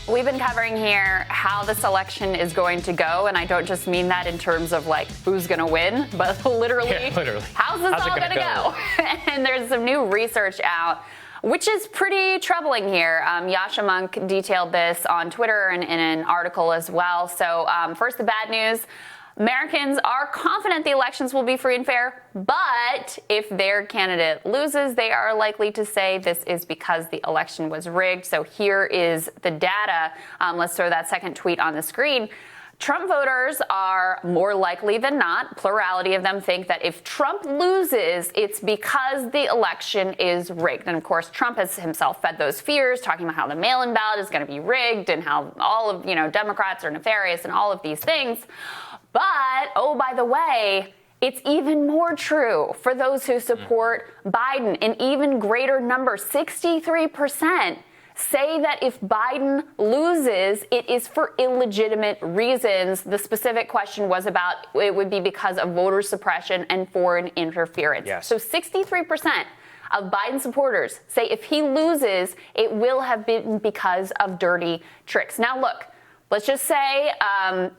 We've been covering here how this election is going to go, and I don't just mean that in terms of like who's going to win, but literally, how's this all going to go? And there's some new research out, which is pretty troubling here. Yasha Monk detailed this on Twitter and in an article as well. So first, the bad news. Americans are confident the elections will be free and fair, but if their candidate loses, they are likely to say this is because the election was rigged. So here is the data. Let's throw that second tweet on the screen. Trump voters are more likely than not, plurality of them think that if Trump loses, it's because the election is rigged. And of course, Trump has himself fed those fears, talking about how the mail-in ballot is going to be rigged and how all of, Democrats are nefarious and all of these things. But, oh, by the way, it's even more true for those who support Biden. An even greater number, 63%, say that if Biden loses, it is for illegitimate reasons. The specific question was about it would be because of voter suppression and foreign interference. Yes. So 63% of Biden supporters say if he loses, it will have been because of dirty tricks. Now, look. Let's just say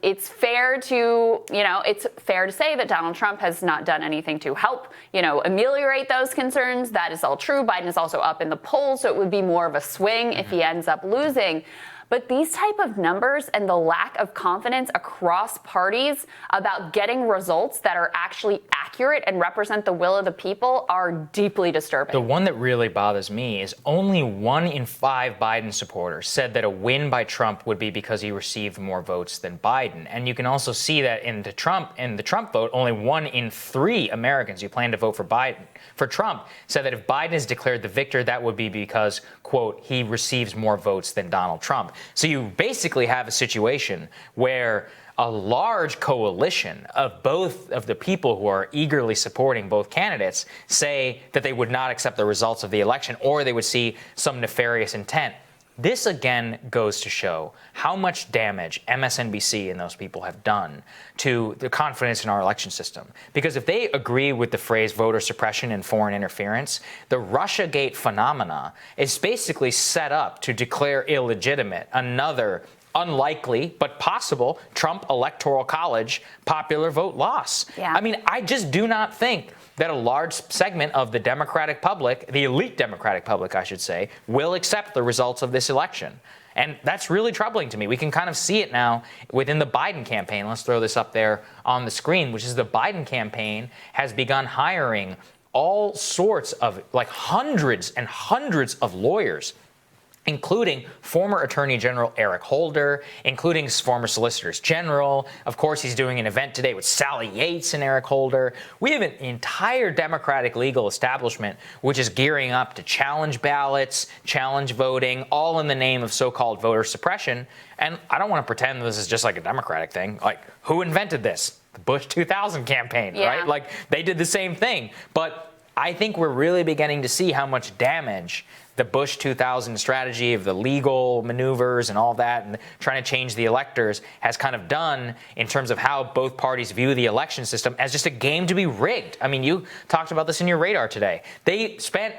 it's fair to say that Donald Trump has not done anything to help, ameliorate those concerns. That is all true. Biden is also up in the polls, so it would be more of a swing if he ends up losing. But these type of numbers and the lack of confidence across parties about getting results that are actually accurate and represent the will of the people are deeply disturbing. The one that really bothers me is only 1 in 5 Biden supporters said that a win by Trump would be because he received more votes than Biden. And you can also see that in the Trump vote, only 1 in 3 Americans who plan to vote for Trump said that if Biden is declared the victor, that would be because, quote, he receives more votes than Donald Trump. So you basically have a situation where a large coalition of both of the people who are eagerly supporting both candidates say that they would not accept the results of the election or they would see some nefarious intent. This again goes to show how much damage MSNBC and those people have done to the confidence in our election system. Because if they agree with the phrase voter suppression and foreign interference, the Russiagate phenomena is basically set up to declare illegitimate another unlikely but possible Trump Electoral College popular vote loss. Yeah. I mean, I just do not think that a large segment of the Democratic public, the elite Democratic public, I should say, will accept the results of this election. And that's really troubling to me. We can kind of see it now within the Biden campaign. Let's throw this up there on the screen, which is the Biden campaign has begun hiring all sorts of, like hundreds and hundreds of lawyers, including former Attorney General Eric Holder, including former Solicitors General. Of course, he's doing an event today with Sally Yates and Eric Holder. We have an entire Democratic legal establishment which is gearing up to challenge ballots, challenge voting, all in the name of so-called voter suppression. And I don't want to pretend this is just like a Democratic thing. Like, who invented this? The Bush 2000 campaign, right? Like, they did the same thing. But I think we're really beginning to see how much damage the Bush 2000 strategy of the legal maneuvers and all that and trying to change the electors has kind of done in terms of how both parties view the election system as just a game to be rigged. I mean, you talked about this in your radar today. They spent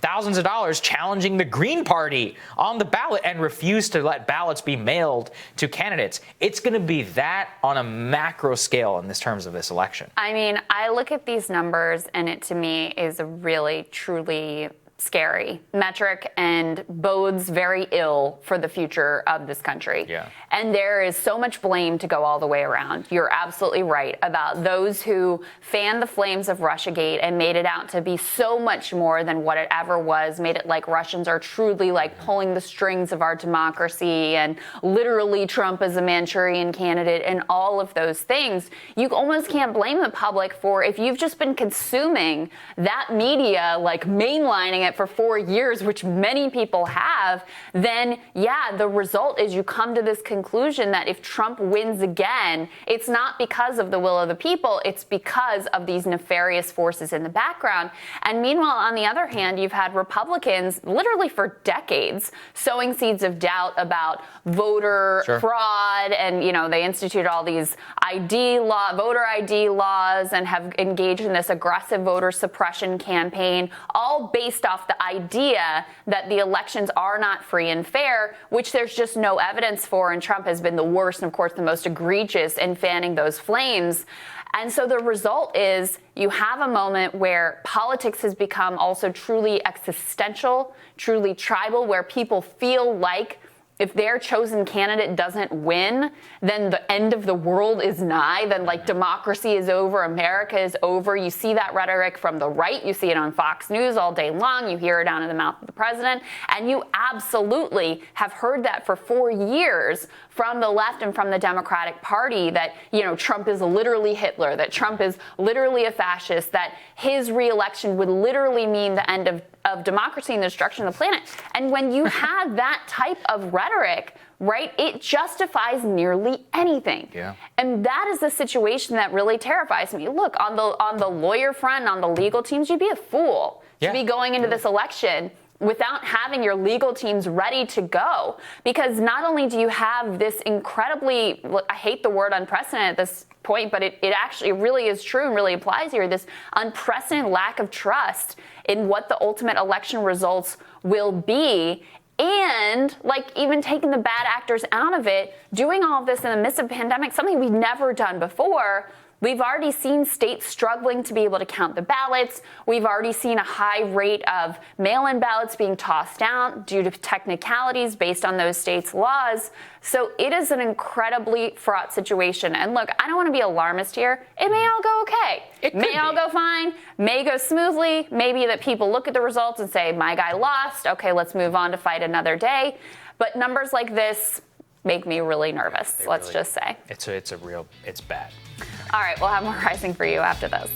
thousands of dollars challenging the Green Party on the ballot and refused to let ballots be mailed to candidates. It's going to be that on a macro scale in this terms of this election. I mean, I look at these numbers and it to me is a really, truly scary metric and bodes very ill for the future of this country. Yeah. And there is so much blame to go all the way around. You're absolutely right about those who fanned the flames of Russiagate and made it out to be so much more than what it ever was, made it like Russians are truly like pulling the strings of our democracy and literally Trump is a Manchurian candidate and all of those things. You almost can't blame the public for if you've just been consuming that media, like mainlining it for 4 years, which many people have, then yeah, the result is you come to this conclusion that if Trump wins again, it's not because of the will of the people, it's because of these nefarious forces in the background. And meanwhile, on the other hand, you've had Republicans literally for decades sowing seeds of doubt about voter fraud, and they institute all these voter ID laws and have engaged in this aggressive voter suppression campaign, all based off off the idea that the elections are not free and fair, which there's just no evidence for, and Trump has been the worst and, of course, the most egregious in fanning those flames. And so the result is you have a moment where politics has become also truly existential, truly tribal, where people feel like if their chosen candidate doesn't win, then the end of the world is nigh, then like democracy is over, America is over. You see that rhetoric from the right. You see it on Fox News all day long. You hear it down in the mouth of the president. And you absolutely have heard that for 4 years from the left and from the Democratic Party that, you know, Trump is literally Hitler, that Trump is literally a fascist, that his reelection would literally mean the end of democracy and the destruction of the planet. And when you have that type of rhetoric, right, it justifies nearly anything. Yeah. And that is the situation that really terrifies me. Look, on the lawyer front, on the legal teams, you'd be a fool to be going into this election without having your legal teams ready to go. Because not only do you have this incredibly, I hate the word unprecedented at this point, but it actually really is true and really applies here, this unprecedented lack of trust in what the ultimate election results will be. And like even taking the bad actors out of it, doing all of this in the midst of a pandemic, something we've never done before. We've already seen states struggling to be able to count the ballots. We've already seen a high rate of mail-in ballots being tossed out due to technicalities based on those states' laws. So it is an incredibly fraught situation. And look, I don't want to be alarmist here. It may all go okay. It may all go fine, may go smoothly. Maybe that people look at the results and say, my guy lost. Okay, let's move on to fight another day. But numbers like this make me really nervous, let's just say. It's bad. All right, we'll have more Rising for you after this.